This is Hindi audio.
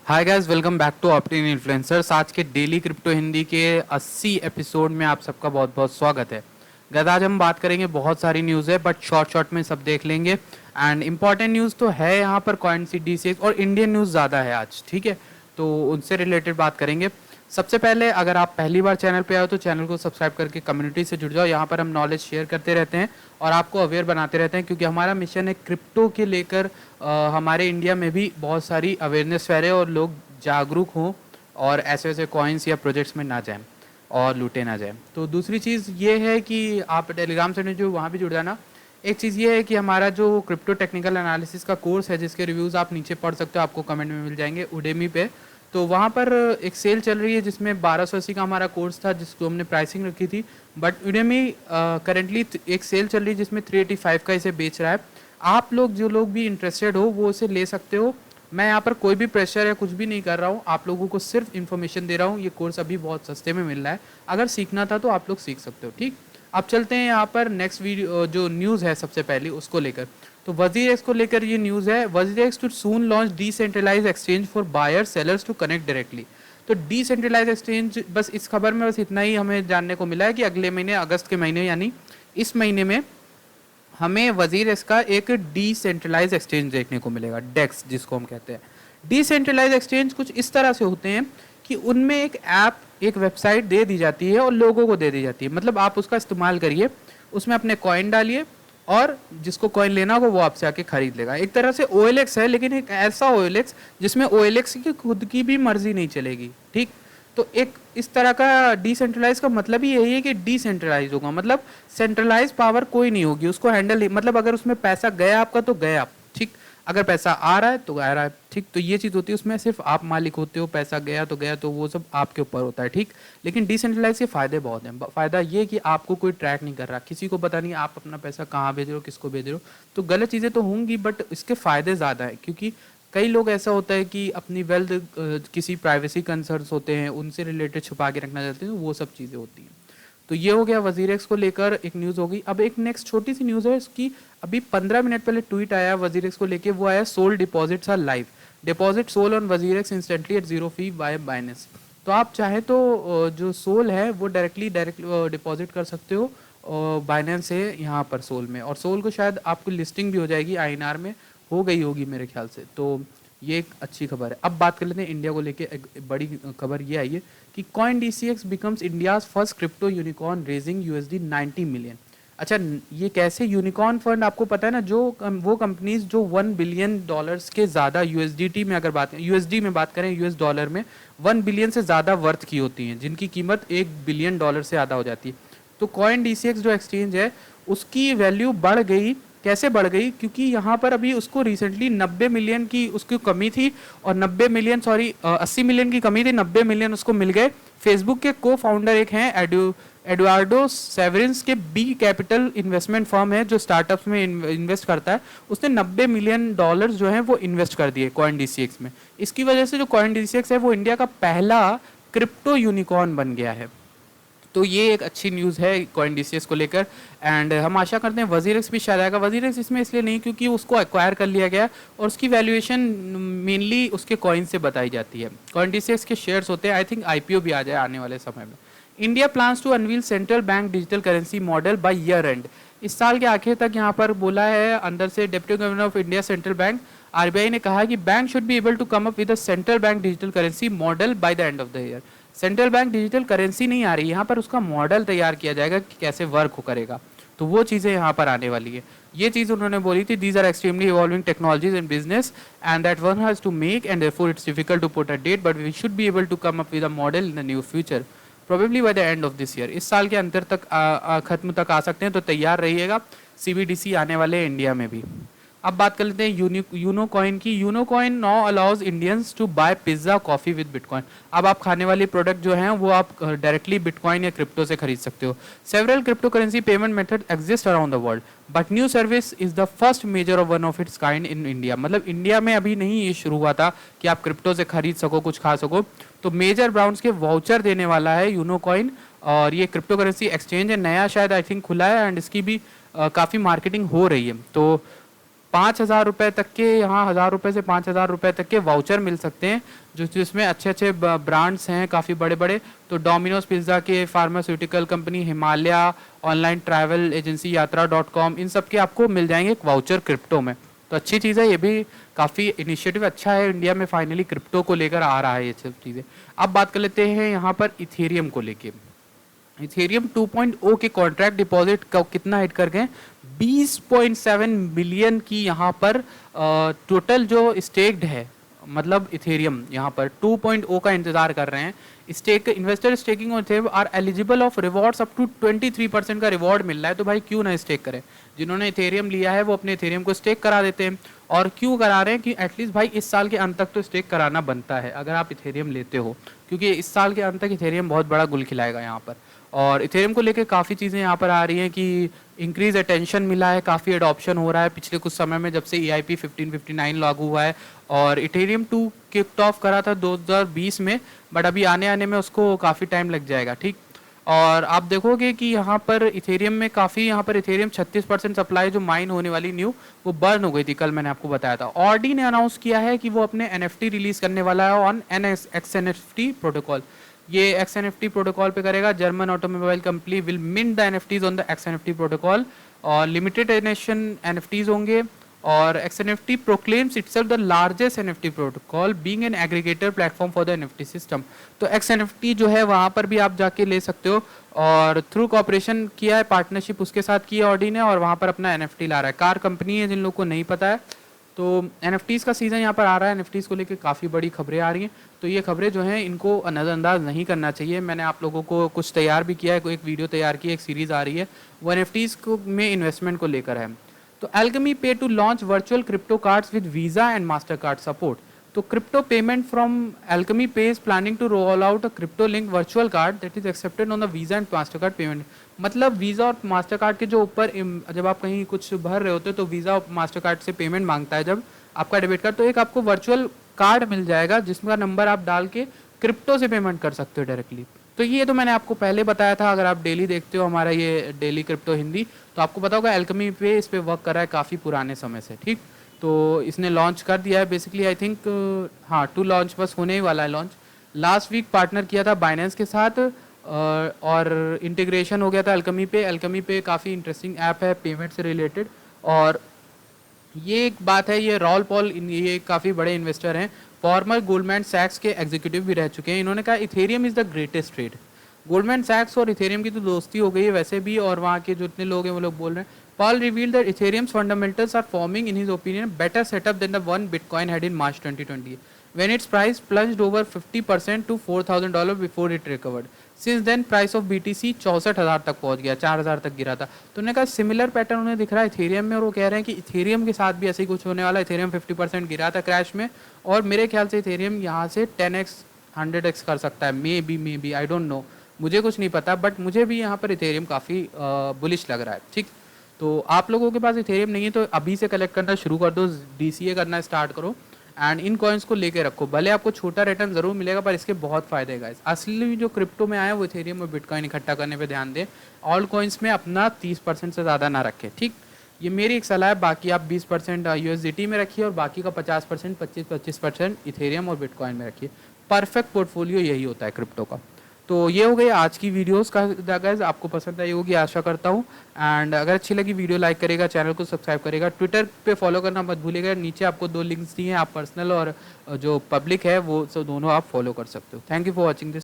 Hi guys, welcome back to Optin influencers. आज के डेली क्रिप्टो हिंदी के 80 एपिसोड में आप सबका बहुत बहुत स्वागत है। गाइस, आज हम बात करेंगे, बहुत सारी न्यूज़ है बट शॉर्ट शॉर्ट में सब देख लेंगे। एंड इंपॉर्टेंट न्यूज़ तो है यहाँ पर कॉइन सी डी से, और इंडियन न्यूज़ ज़्यादा है आज, ठीक है, तो उनसे रिलेटेड बात करेंगे। सबसे पहले, अगर आप पहली बार चैनल पे आए हो तो चैनल को सब्सक्राइब करके कम्युनिटी से जुड़ जाओ। यहाँ पर हम नॉलेज शेयर करते रहते हैं और आपको अवेयर बनाते रहते हैं, क्योंकि हमारा मिशन है क्रिप्टो के लेकर हमारे इंडिया में भी बहुत सारी अवेयरनेस फैले और लोग जागरूक हों और ऐसे वैसे कॉइन्स या प्रोजेक्ट्स में ना जाएं और लूटे ना जाएं। तो दूसरी चीज़ ये है कि आप टेलीग्राम से जो वहाँ भी जुड़ जाना। एक चीज़ ये है कि हमारा जो क्रिप्टो टेक्निकल एनालिसिस का कोर्स है, जिसके रिव्यूज़ आप नीचे पढ़ सकते हो, आपको कमेंट में मिल जाएंगे उडेमी पे। तो वहाँ पर एक सेल चल रही है जिसमें 1280 का हमारा कोर्स था, जिसको हमने प्राइसिंग रखी थी, बट उडेमी करेंटली एक सेल चल रही है जिसमें 385 का इसे बेच रहा है। आप लोग जो लोग भी इंटरेस्टेड हो वो इसे ले सकते हो। मैं यहाँ पर कोई भी प्रेशर या कुछ भी नहीं कर रहा हूँ, आप लोगों को सिर्फ इन्फॉर्मेशन दे रहा हूँ। ये कोर्स अभी बहुत सस्ते में मिल रहा है, अगर सीखना था तो आप लोग सीख सकते हो, ठीक। अब चलते हैं यहाँ पर नेक्स्ट वीडियो जो न्यूज़ है सबसे पहले उसको लेकर। तो वजीर को लेकर ये न्यूज़ है, Wazir to soon launch decentralise exchange for buyer sellers to connect directly. तो डिसेंट्रलाइज एक्सचेंज, बस इस खबर में बस इतना ही हमें जानने को मिला है कि अगले महीने, अगस्त के महीने यानी इस महीने में, हमें वजीर इसका एक डिसेंट्रलाइज एक्सचेंज देखने को मिलेगा, डेक्स जिसको हम कहते हैं। डिसेंट्रलाइज एक्सचेंज कुछ इस तरह से होते हैं कि उनमें एक ऐप, एक वेबसाइट दे दी जाती है और लोगों को दे दी जाती है। मतलब आप उसका इस्तेमाल करिए, उसमें अपने कॉइन डालिए और जिसको कॉइन लेना होगा वो आपसे आके खरीद लेगा। एक तरह से OLX है, लेकिन एक ऐसा OLX जिसमें OLX की खुद की भी मर्जी नहीं चलेगी, ठीक। तो एक इस तरह का डिसेंट्रलाइज का मतलब ही यही है कि डिसेंट्रलाइज होगा, मतलब सेंट्रलाइज पावर कोई नहीं होगी, उसको हैंडल, मतलब अगर उसमें पैसा गया आपका तो गया, ठीक। अगर पैसा आ रहा है तो आ रहा है, ठीक। तो ये चीज़ होती है, उसमें सिर्फ आप मालिक होते हो, पैसा गया तो गया, तो वो सब आपके ऊपर होता है, ठीक। लेकिन डिसेंट्रलाइज के फ़ायदे बहुत हैं। फ़ायदा ये कि आपको कोई ट्रैक नहीं कर रहा, किसी को पता नहीं आप अपना पैसा कहाँ भेज रहे हो, किसको भेज रहे हो। तो गलत चीज़ें तो होंगी बट इसके फ़ायदे ज़्यादा हैं, क्योंकि कई लोग ऐसा होता है कि अपनी वेल्थ किसी प्राइवेसी कंसर्न्स होते हैं उनसे रिलेटेड छुपा के रखना चाहते हैं, तो वो सब चीज़ें होती हैं। तो ये हो गया वजीर एक्स को लेकर एक न्यूज़ होगी। अब एक नेक्स्ट छोटी सी न्यूज़ है इसकी, अभी 15 मिनट पहले ट्वीट आया वजीर एक्स को लेके, वो आया SOL deposits are live, deposit SOL on Wazir X instantly at 0 fee by Binance. तो आप चाहे तो जो सोल है वो डायरेक्ट डिपॉजिट कर सकते हो बाइनेंस से यहाँ पर सोल में, और सोल को शायद आपको लिस्टिंग भी हो जाएगी INR में, हो गई होगी मेरे ख्याल से। तो ये एक अच्छी खबर है। अब बात कर लेते हैं इंडिया को लेके। एक बड़ी खबर ये आई है कि coin DCX becomes India's first crypto unicorn raising $90 million. अच्छा, ये कैसे यूनिकॉर्न फंड, आपको पता है ना, जो वो कंपनीज जो $1 बिलियन के ज़्यादा USDT में, अगर बात USD में बात करें, US डॉलर में 1 बिलियन से ज़्यादा वर्थ की होती हैं, जिनकी कीमत $1 बिलियन से ज़्यादा हो जाती है। तो कॉइन DCX जो एक्सचेंज है उसकी वैल्यू बढ़ गई। कैसे बढ़ गई? क्योंकि यहाँ पर अभी उसको रिसेंटली 90 मिलियन की उसकी कमी थी, और 80 मिलियन की कमी थी, 90 मिलियन उसको मिल गए। फेसबुक के को फाउंडर एक हैं एडुआर्डो सेवरिन्स के बी कैपिटल इन्वेस्टमेंट फर्म है जो स्टार्टअप्स में इन्वेस्ट करता है, उसने $90 मिलियन जो हैं वो इन्वेस्ट कर दिए कॉइन DCX में। इसकी वजह से जो कॉइन DCX है वो इंडिया का पहला क्रिप्टो यूनिकॉर्न बन गया है। तो ये एक अच्छी न्यूज़ है कॉइन DCX को लेकर, एंड हम आशा करते हैं वजीर एक्स भी शायद आएगा। वजीर एक्स इसमें इसलिए नहीं क्योंकि उसको एक्वायर कर लिया गया और उसकी वैल्यूएशन मेनली उसके कॉइन से बताई जाती है। कॉइन DCX के शेयर्स होते हैं, आई थिंक IPO भी आ जाए आने वाले समय में। India plans to unveil central bank digital currency model by year end. इस साल के आखिर तक यहाँ पर बोला है अंदर से deputy governor of India central bank RBI ने कहा कि bank should be able to come up with a central bank digital currency model by the end of the year. Central bank digital currency नहीं आ रही, यहाँ पर उसका मॉडल तैयार किया जाएगा कि कैसे वर्क करेगा, तो वो चीज़ें यहाँ पर आने वाली है। ये चीज़ उन्होंने बोली थी, these are extremely evolving technologies in business and that one has to make and therefore it's difficult to put a date but we should be able to come up with a model in the new future probably by the end of this year. इस साल के अंतर तक खत्म तक आ सकते हैं, तो तैयार रहिएगा। CBDC आने वाले इंडिया में भी। अब बात कर लेते हैं यूनो कॉइन की। Unocoin now allows Indians to buy pizza coffee with bitcoin. अब आप खाने वाली प्रोडक्ट जो हैं वो आप डायरेक्टली बिटकॉइन या क्रिप्टो से खरीद सकते हो। Several crypto currency payment method exist around the world but new service is the first measure of one of its kind in India. मतलब इंडिया में अभी नहीं ये शुरू हुआ था कि आप क्रिप्टो से खरीद सको, कुछ खा सको। तो मेजर ब्राउन्स के वाउचर देने वाला है यूनो कॉइन, और ये क्रिप्टो करेंसी एक्सचेंज है, नया शायद आई थिंक खुला है, एंड इसकी भी काफ़ी मार्केटिंग हो रही है। तो ₹5,000 तक के, यहाँ ₹1,000 से ₹5,000 तक के वाउचर मिल सकते हैं, जो जिसमें अच्छे अच्छे ब्रांड्स हैं काफ़ी बड़े बड़े। तो डोमिनोज पिज़्ज़ा के, pharmaceutical company Himalaya, online travel agency यात्रा.com, इन सब के आपको मिल जाएंगे एक वाउचर क्रिप्टो में। तो अच्छी चीज़ है, ये भी काफ़ी इनिशिएटिव अच्छा है, इंडिया में फाइनली क्रिप्टो को लेकर आ रहा है ये सब चीज़ें। अब बात कर लेते हैं यहाँ पर इथेरियम को लेके। इथेरियम 2.0 के कॉन्ट्रैक्ट डिपॉजिट का कितना हिट कर गए, 20.7 मिलियन की यहाँ पर टोटल जो स्टेक्ड है, मतलब इथेरियम यहाँ पर 2.0 का इंतजार कर रहे हैं। Stake investor staking on Ethereum are eligible of rewards up to 23% का रिवॉर्ड मिल रहा है। तो भाई क्यों ना स्टेक करें, जिन्होंने इथेरियम लिया है वो अपने इथेरियम को स्टेक करा देते हैं। और क्यों करा रहे हैं कि एटलीस्ट भाई इस साल के अंत तक तो स्टेक कराना बनता है अगर आप इथेरियम लेते हो, क्योंकि इस साल के अंत तक इथेरियम बहुत बड़ा गुल खिलाएगा यहाँ पर। और इथेरियम को लेकर काफ़ी चीज़ें यहाँ पर आ रही हैं कि इंक्रीज अटेंशन मिला है, काफ़ी एडॉप्शन हो रहा है पिछले कुछ समय में जब से EIP 1559 लागू हुआ है। और इथेरियम 2 किक ऑफ करा था 2020 में, बट अभी आने आने में उसको काफ़ी टाइम लग जाएगा, ठीक। और आप देखोगे कि यहाँ पर इथेरियम में काफ़ी, यहाँ पर इथेरियम 36% सप्लाई जो माइन होने वाली न्यू वो बर्न हो गई थी, कल मैंने आपको बताया था। ऑडी ने अनाउंस किया है कि वो अपने NFT रिलीज करने वाला है ऑन XNFT प्रोटोकॉल। ये XNFT प्रोटोकॉल पे करेगा। German automobile company will mint the NFTs on the XNFT protocol, और लिमिटेड एडिशन NFTs होंगे। और XNFT proclaims itself the largest NFT protocol being an aggregator platform for the NFT system। तो XNFT जो है वहाँ पर भी आप जाके ले सकते हो, और थ्रू कॉपरेशन किया है, पार्टनरशिप उसके साथ की है ऑडी ने, और वहाँ पर अपना NFT ला रहा है। कार कंपनी है, जिन लोगों को नहीं पता है। तो NFTs का सीज़न यहाँ पर आ रहा है, NFTs को लेकर काफ़ी बड़ी खबरें आ रही हैं। तो ये खबरें जो हैं इनको नज़रअंदाज नहीं करना चाहिए। मैंने आप लोगों को कुछ तैयार भी किया है, कोई एक वीडियो तैयार की है, एक सीरीज़ आ रही है वो NFTs को में इन्वेस्टमेंट को लेकर है। तो Alchemy Pay to launch virtual crypto cards with Visa and Mastercard support। तो crypto payment from Alchemy Pay is planning to roll out a crypto linked virtual card that is accepted on the Visa and Mastercard payment। मतलब वीज़ा और मास्टरकार्ड के जो ऊपर जब आप कहीं कुछ भर रहे होते हो तो वीज़ा और मास्टरकार्ड से पेमेंट मांगता है जब आपका डेबिट कार्ड, तो एक आपको वर्चुअल कार्ड मिल जाएगा जिसका नंबर आप डाल के क्रिप्टो से पेमेंट कर सकते हो डायरेक्टली। तो ये तो मैंने आपको पहले बताया था, अगर आप डेली देखते हो हमारा ये डेली क्रिप्टो हिंदी तो आपको पता होगा Alchemy पे इस पे वर्क कर रहा है काफ़ी पुराने समय से, ठीक। तो इसने लॉन्च कर दिया है बेसिकली, आई थिंक हाँ टू लॉन्च बस होने ही वाला है लॉन्च। लास्ट वीक पार्टनर किया था बाइनेंस के साथ, और इंटीग्रेशन हो गया था Alchemy पे। Alchemy पे काफ़ी इंटरेस्टिंग ऐप है पेमेंट से रिलेटेड। और ये एक बात है, ये रॉल पॉल ये काफ़ी बड़े इन्वेस्टर हैं, फॉर्मर गोल्डमैन सैक्स के एग्जीक्यूटिव भी रह चुके हैं। इन्होंने कहा Ethereum is the greatest trade. Goldman सैक्स और इथेरियम की तो दोस्ती हो गई है वैसे भी, और वहाँ के जितने लोग हैं वो लोग बोल रहे हैं। Paul revealed that Ethereum's fundamentals are forming, in his opinion, better setup than the one Bitcoin had in March 2020, when its price plunged over 50% to $4,000 before it recovered. Since then, price of BTC 64,000 तक पहुंच गया, 4,000 तक गिरा था। तो उन्होंने कहा सिमिलर पैटर्न उन्हें दिख रहा है इथेरियम में, और वो कह रहे हैं कि इथेरियम के साथ भी ऐसे ही कुछ होने वाला है। इथेरियम 50% गिरा था क्रैश में, और मेरे ख्याल से इथेरियम यहाँ से 10x 100x कर सकता है, maybe I don't know, मुझे कुछ नहीं पता, बट मुझे भी यहाँ पर इथेरियम काफ़ी बुलिश लग रहा है, ठीक। तो आप लोगों के पास इथेरियम नहीं है तो अभी से कलेक्ट करना शुरू कर दो, DCA करना स्टार्ट करो, एंड इन कॉइन्स को लेके रखो। भले आपको छोटा रिटर्न ज़रूर मिलेगा पर इसके बहुत फ़ायदे हैं गाइस। असली जो क्रिप्टो में आया वो इथेरियम और बिटकॉइन इकट्ठा करने पे ध्यान दें, ऑल कॉइन्स में अपना 30% से ज़्यादा ना रखें, ठीक। ये मेरी एक सलाह है। बाकी आप 20% USDT में रखिए, और बाकी का 50% 25% इथेरियम और बिटकॉइन में रखिए। परफेक्ट पोर्टफोलियो यही होता है क्रिप्टो का। तो ये हो गई आज की वीडियोस का गाइस, आपको पसंद आई होगी आशा करता हूँ। एंड अगर अच्छी लगी वीडियो लाइक करेगा, चैनल को सब्सक्राइब करेगा, ट्विटर पे फॉलो करना मत भूलिएगा। नीचे आपको 2 लिंक्स दिए हैं, आप पर्सनल और जो पब्लिक है वो सब दोनों आप फॉलो कर सकते हो। Thank you for watching this.